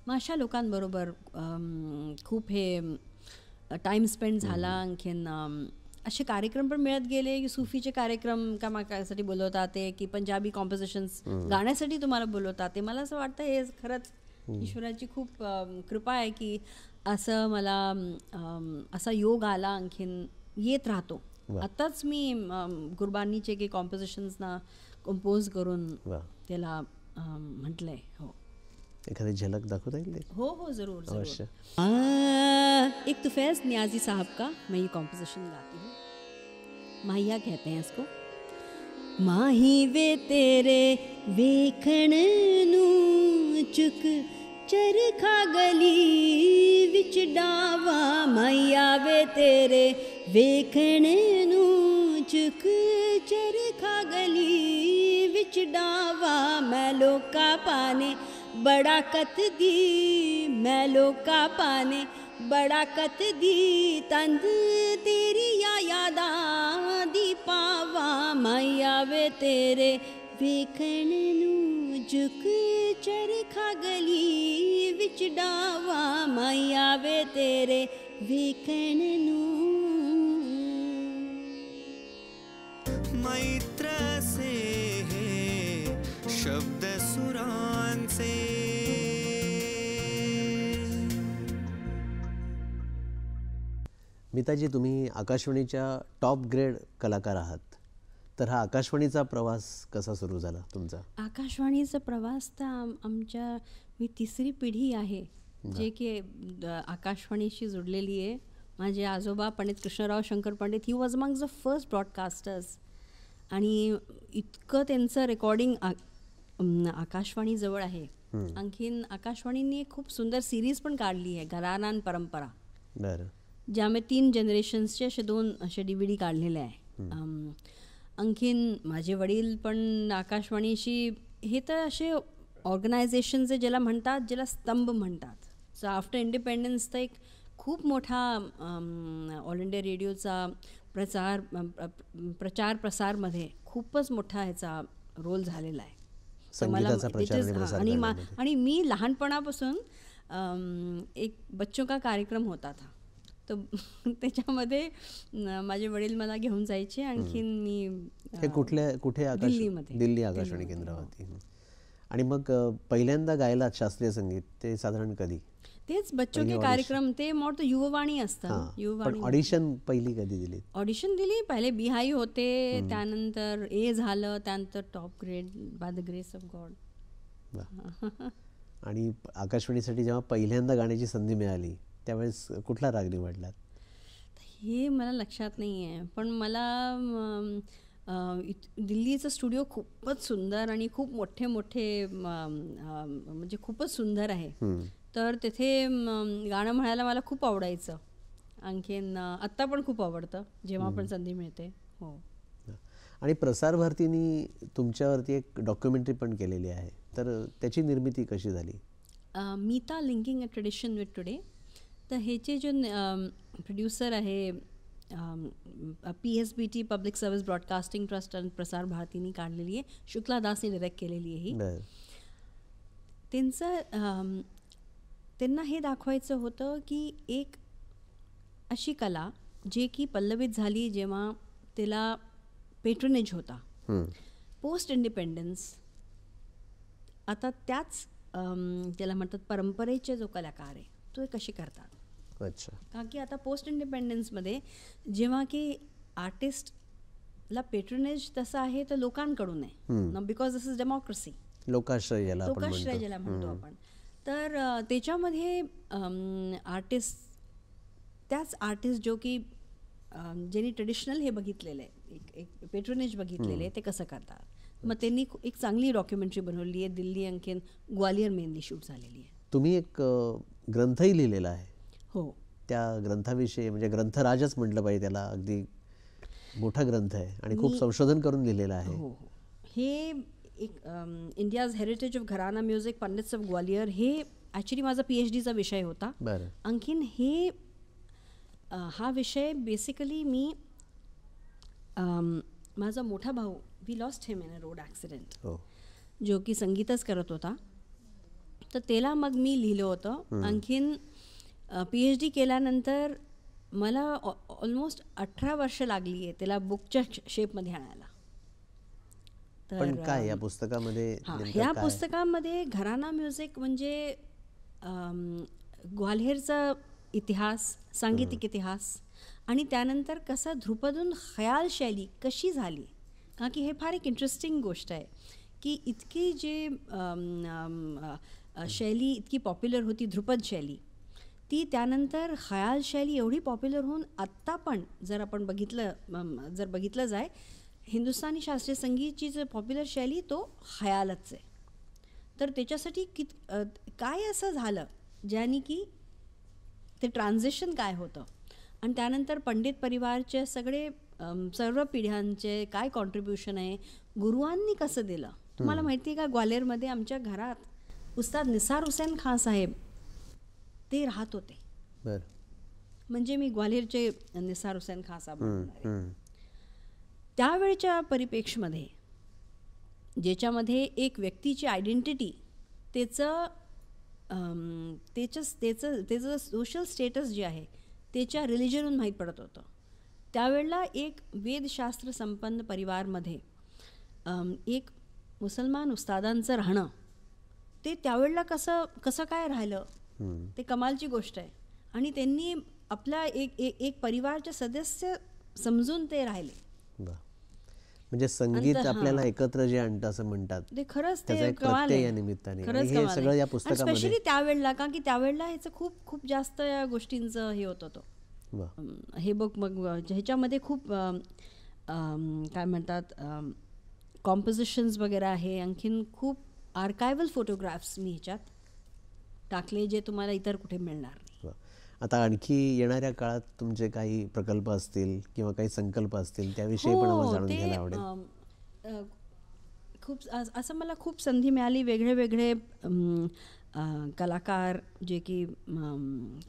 मग अशा लोकांबरोबर खूप हे टाईम स्पेंड झाला. आणखीन असे कार्यक्रम पण मिळत गेले की सुफीचे कार्यक्रम कामासाठी बोलवतात ते, की पंजाबी कॉम्पोजिशन्स गाण्यासाठी तुम्हाला बोलवतात ते. मला असं वाटतं हे खरंच ईश्वराची खूप कृपा आहे की असं मला असा योग आला, आणखीन येत राहतो. आत्ताच मी गुरबानीचे काही कॉम्पोजिशन्सना कंपोज करून त्याला म्हटलंय. हो, एखादी झलक दाखवता येईल? हो हो, जरूर जरूर. एक तो फैज़ नियाजी साहब का मैं ये कॉम्पोजिशन गाती हूँ. माहिया कहते हैं इसको. माही वे तेरे वेखण नू चुक चरखा गली विच डावा, माहिया वे तेरे वेखण नू चुक चरखा गली विच डावा, मैं लोका पाने बड़ा कत दी, मैं लोका पाने बड़ा कत दी, तंद तेरी यादा दी पावा, माया वे तेरे वेखण नू झुक चरखा गली विच डावा, माया वे तेरे वेखण नू. मैत्र से शब्द सुरांचे. मीताजी, तुम्ही आकाशवाणीच्या टॉप ग्रेड कलाकार आहात, तर हा आकाशवाणीचा प्रवास कसा सुरू झाला तुमचा? आकाशवाणीचा प्रवास तर आमच्या मी तिसरी पिढी आहे जे की आकाशवाणीशी जुडलेली आहे. माझे आजोबा Pandit Krishnarao Shankar Pandit, he was among the first broadcasters, आणि इतकं त्यांचं रेकॉर्डिंग आकाशवाणीजवळ आहे. आणखीन आकाशवाणीने खूप सुंदर सिरीज पण काढली आहे, घरानान परंपरा, ज्यामध्ये 3 जनरेशन्सचे असे 2 असे DVD काढलेले आहे. आणखीन माझे वडील पण आकाशवाणीशी, हे तर असे ऑर्गनायझेशन्स ज्याला म्हणतात, ज्याला स्तंभ म्हणतात. सो आफ्टर इंडिपेंडन्स तर एक खूप मोठा ऑल इंडिया रेडिओचा प्रचार प्रसारमध्ये खूपच मोठा ह्याचा रोल झालेला आहे. आणि मी लहानपणापासून एक बच्चों का कार्यक्रम होता था, तर त्याच्यामध्ये माझे वडील मला घेऊन जायचे. आणखीन मी हे कुठे दिल्ली आकाशवाणी केंद्रावरती. आणि मग पहिल्यांदा गायला शास्त्रीय संगीत ते साधारण कधी? तेच बच्चों के कार्यक्रम, ते मोठं युववाणी असतं. युववाणी. ऑडिशन पहिली कधी दिली? ऑडिशन दिली, पहिले बिहाई होते, त्यानंतर ए झालं, त्यानंतर top grade by the grace of God. आणि आकाशवाणीसाठी जेव्हा पहिल्यांदा गाण्याची संधी मिळाली त्यावेळेस कुठला राग निवडलात? हे मला लक्षात नाही आहे, पण मला दिल्लीचं स्टुडिओ खूपच सुंदर आणि खूप मोठे मोठे म्हणजे खूपच सुंदर आहे. तर तिथे गाणं म्हणायला मला खूप आवडायचं. आणखीन आत्ता पण खूप आवडतं जेव्हा पण संधी मिळते. हो. आणि प्रसार भारतीने तुमच्यावरती एक डॉक्युमेंटरी पण केलेली आहे, तर त्याची निर्मिती कशी झाली? मीता linking a tradition with today. तर ह्याचे जो प्रोड्युसर आहे PSBT public service broadcasting trust आणि प्रसार भारतीने काढलेली आहे. शुक्ला दासने डिरेक्ट केलेली आहे ही. त्यांना हे दाखवायचं होतं की एक अशी कला जे की पल्लवित झाली जेव्हा त्याला पेट्रोनेज होता. पोस्ट इंडिपेंडन्स आता त्याच त्याला म्हणतात परंपरेचे जो कलाकार आहे तो कसे करतात. अच्छा. कारण की आता पोस्ट इंडिपेंडन्समध्ये जेव्हा की आर्टिस्टला पेट्रोनेज तसं आहे तर लोकांकडून आहे, बिकॉज दिस इज डेमोक्रेसी. लोकाश्रय ज्याला आपण लोकाश्रय म्हणतो. ज्याला म्हणतो आपण. तर त्याच्यामध्ये आर्टिस्ट, त्याच आर्टिस्ट जो की ज्यांनी ट्रेडिशनल हे बघितलेलं आहे, एक पेट्रोनेज बघितलेलं आहे, ते कसं करतात. मग त्यांनी एक चांगली डॉक्युमेंटरी बनवली आहे. दिल्ली आणखीन ग्वालियर मेनली शूट झालेली आहे. तुम्ही एक ग्रंथही लिहिलेला आहे. हो. त्या ग्रंथाविषयी, म्हणजे ग्रंथराजच म्हटलं पाहिजे त्याला, अगदी मोठा ग्रंथ आहे आणि खूप संशोधन करून लिहिलेला आहे. हो हो. हे एक इंडियाज हेरिटेज ऑफ घराना म्युझिक पंडित्स ऑफ ग्वालियर, हे ॲक्च्युली माझा PhDचा विषय होता. बरं. आणखीन हे हा विषय बेसिकली मी माझा मोठा भाऊ, we lost him in a road accident, हो. जो की संगीतच करत होता. तर त्याला मग मी लिहिलं होतं. आणखीन PhD केल्यानंतर मला ऑलमोस्ट 18 वर्ष लागली आहे त्याला बुकच्या शेपमध्ये आणायला. पण काय या पुस्तकामध्ये ह्या पुस्तकामध्ये घराना म्युझिक म्हणजे ग्वाल्हेरचा इतिहास, सांगीतिक इतिहास, आणि त्यानंतर कसा ध्रुपदून ख्याल शैली कशी झाली. कारण की हे फार एक इंटरेस्टिंग गोष्ट आहे की इतकी जे शैली इतकी पॉप्युलर होती, ध्रुपद शैली, ती त्यानंतर ख्याल शैली एवढी पॉप्युलर होऊन आत्ता पण जर आपण बघितलं जाय, हिंदुस्थानी शास्त्रीय संगीतची जो पॉप्युलर शैली तो ख्यालच आहे. तर त्याच्यासाठी काय असं झालं ज्याने की ते ट्रान्झिशन काय होतं, आणि त्यानंतर पंडित परिवारचे सगळे सर्व पिढ्यांचे काय कॉन्ट्रीब्युशन आहे, गुरुवांनी कसं दिलं. तुम्हाला माहिती आहे का, ग्वाल्हेरमध्ये आमच्या घरात उस्ताद निसार हुसेन खान साहेब ते राहत होते. बरं. म्हणजे मी ग्वाल्हेरचे निसार हुसेन खान साहेब म्हणणार आहे. त्यावेळच्या परिप्रेक्षमध्ये ज्याच्यामध्ये एक व्यक्तीची आयडेंटिटी, त्याचं सोशल स्टेटस जे आहे त्याच्या रिलिजनहून माहीत पडत होतं. त्यावेळेला एक वेदशास्त्र संपन्न परिवारमध्ये एक मुसलमान उस्तादांचं राहणं, ते त्यावेळेला कसं काय राहिलं, ते कमालची गोष्ट आहे. आणि त्यांनी आपला एक परिवारचे सदस्य समजून ते राहिले. म्हणजे संगीत आपल्याला एकत्र जे आणतं असं म्हणतात, ते खरंच त्याचा ते एक कमाल प्रत्यय आहे. या निमित्ताने. खरंच हे कमाल सगळं आहे. या पुस्तकामध्ये स्पेशली त्यावेळेला, कारण की त्यावेळेला ह्याचं खूप खूप जास्त या गोष्टींचं हे होत होतं. हे बघ, मग ह्याच्यामध्ये खूप काय म्हणतात कॉम्पोजिशन्स वगैरे आहे. आणखीन खूप आर्कायवल फोटोग्राफ्स मी ह्याच्यात टाकले जे तुम्हाला इतर कुठे मिळणार नाही. आता आणखी येणाऱ्या काळात तुमचे काही प्रकल्प असतील किंवा काही संकल्प असतील, त्याविषयी पण आम्हाला जाणून घ्यायला आवडेल. खूप असं मला खूप संधी मिळाली. वेगळे वेगळे कलाकार जे की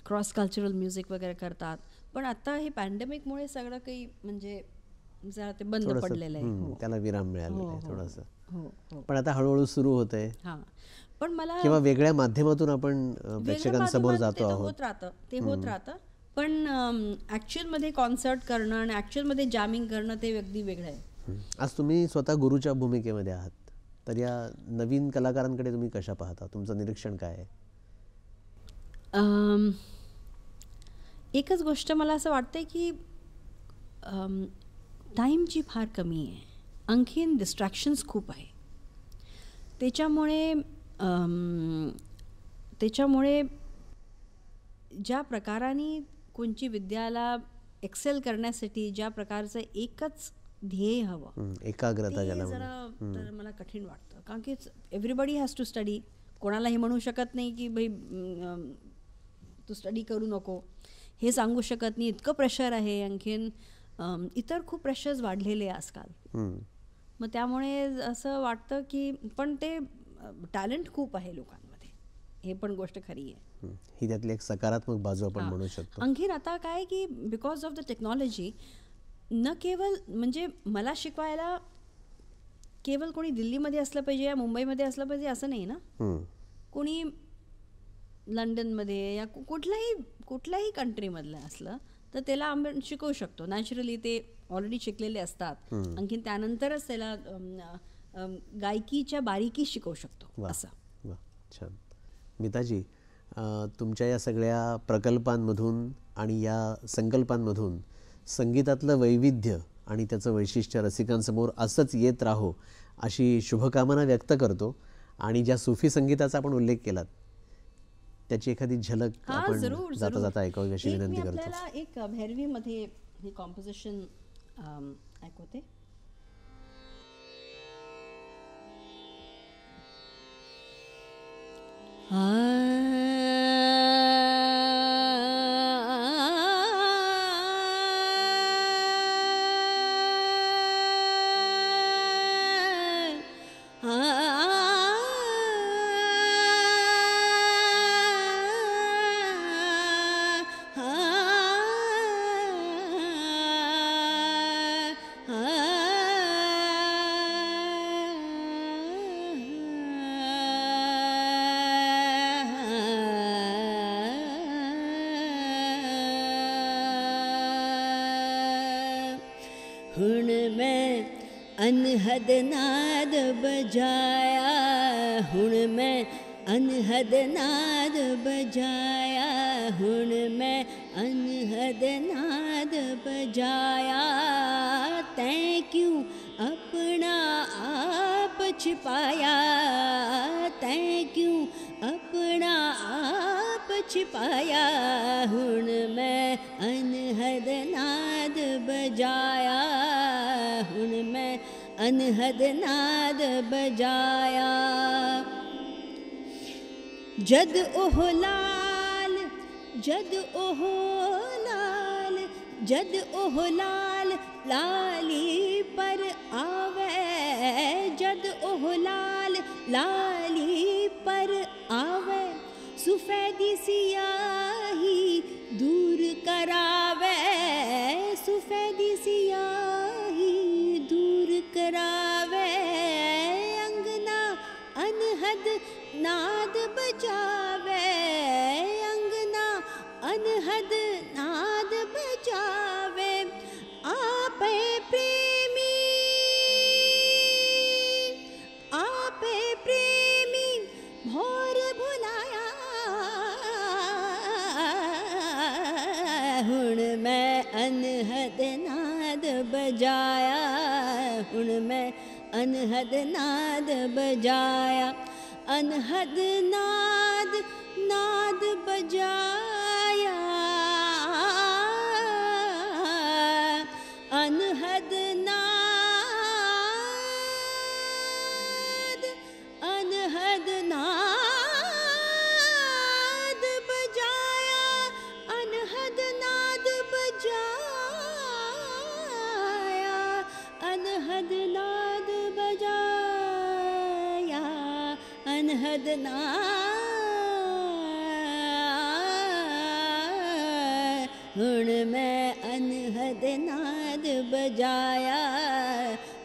क्रॉस कल्चरल म्युझिक वगैरे करतात, पण आता हे पॅन्डेमिकमुळे सगळं काही म्हणजे जरा ते बंद पडलेलं आहे. त्याला विराम मिळालेला आहे थोडासा. हो. पण आता हळूहळू सुरू होत आहे. हां, पण मला किंवा वेगळ्या माध्यमातून आपण प्रेक्षकांसमोर जातो आहोत. ते होत राहतं. पण ॲक्च्युअलमध्ये कॉन्सर्ट करणं आणि ॲक्च्युअलमध्ये जॅमिंग करणं ते अगदी वेगळं आहे. आज तुम्ही स्वतः गुरुच्या भूमिकेमध्ये आहात, तर या नवीन कलाकारांकडे तुम्ही कशा पाहता, तुमचं निरीक्षण काय आहे? एकच गोष्ट मला असं वाटतं की टाईमची फार कमी आहे, आणखीन डिस्ट्रॅक्शन्स खूप आहे. त्याच्यामुळे ज्या प्रकाराने कोणची विद्याला एक्सेल करण्यासाठी ज्या प्रकारचं एकच ध्येय हवं, एकाग्रता ज्याला जरा तर मला कठीण वाटतं. कारण की एव्हरीबडी हॅज टू स्टडी. कोणाला हे म्हणू शकत नाही की भाई तू स्टडी करू नको, हे सांगू शकत नाही. इतकं प्रेशर आहे. आणखीन इतर खूप प्रेशर्स वाढलेले आहे आजकाल. मग त्यामुळे असं वाटतं की पण ते टॅलेंट खूप आहे लोकांमध्ये, हे पण गोष्ट खरी आहे. ही त्यातली एक सकारात्मक बाजू आपण म्हणू शकतो. आणखीन आता काय की बिकॉज ऑफ द टेक्नॉलॉजी, न केवळ म्हणजे मला शिकवायला केवळ कोणी दिल्लीमध्ये असलं पाहिजे या मुंबईमध्ये असलं पाहिजे असं नाही ना. कोणी लंडनमध्ये या कुठल्याही कंट्रीमधलं असलं तर त्याला आपण शिकवू शकतो. नॅचरली ते ऑलरेडी शिकलेले असतात. आणखीन त्यानंतरच त्याला गायकीच्या बारीकी शिकवू शकतो असं. छान. मीताजी, तुमच्या या सगळ्या प्रकल्पांमधून आणि या संकल्पांमधून संगीतातलं वैविध्य आणि त्याचं वैशिष्ट्य रसिकांसमोर असंच येत राहो अशी शुभकामना व्यक्त करतो. आणि ज्या सुफी संगीताचा आपण उल्लेख केलात त्याची एखादी झलक हा आपण जरूर जाता जरूर. जाता ऐकावी अशी एक मी विनंती करतो. आपल्याला एक भैरवीमध्ये ही कॉम्पोजिशन ऐकवते. हुण मैं अनहद नाद बजाया, हुण मैं अनहद नाद बजाया, हुण मैं अनहद नाद बजाया, तैं क्यों अपना आप छिपाया, तैं क्यों अपना आप छिपाया, हुण मैं अनहद नाद बजाया, हुण मैं अनहद नाद बजाया। जद ओह लाल, जद ओह लाल, जद ओह लाल लाली पर आवे, जद ओह लाल लाली पर आवे, सुफेदी सियाही दूर करावे, सुफेदी सियाही दूर करावे, अंगना अनहद नाद बजावे, अंगना अनहद नाद बजावे, आपे प्रेमी, आपे प्रेमी भोर भुलाया, हुण मैं अनहद नाद बजाया, हुण मैं अनहद नाद बजाया, अनहद नाद नाद बजाया, अनहद नाद, अनहद नाद बजाया, अनहद नाद बजाया, अनहद नाद बजाया, अनहद नाद, हुण मैं अनहद नाद बजाया,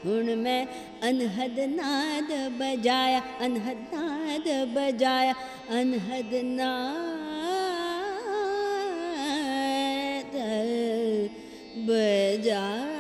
हुण मैं अनहद नाद बजाया, अनहद नाद बजाया, अनहद नाद बजाया।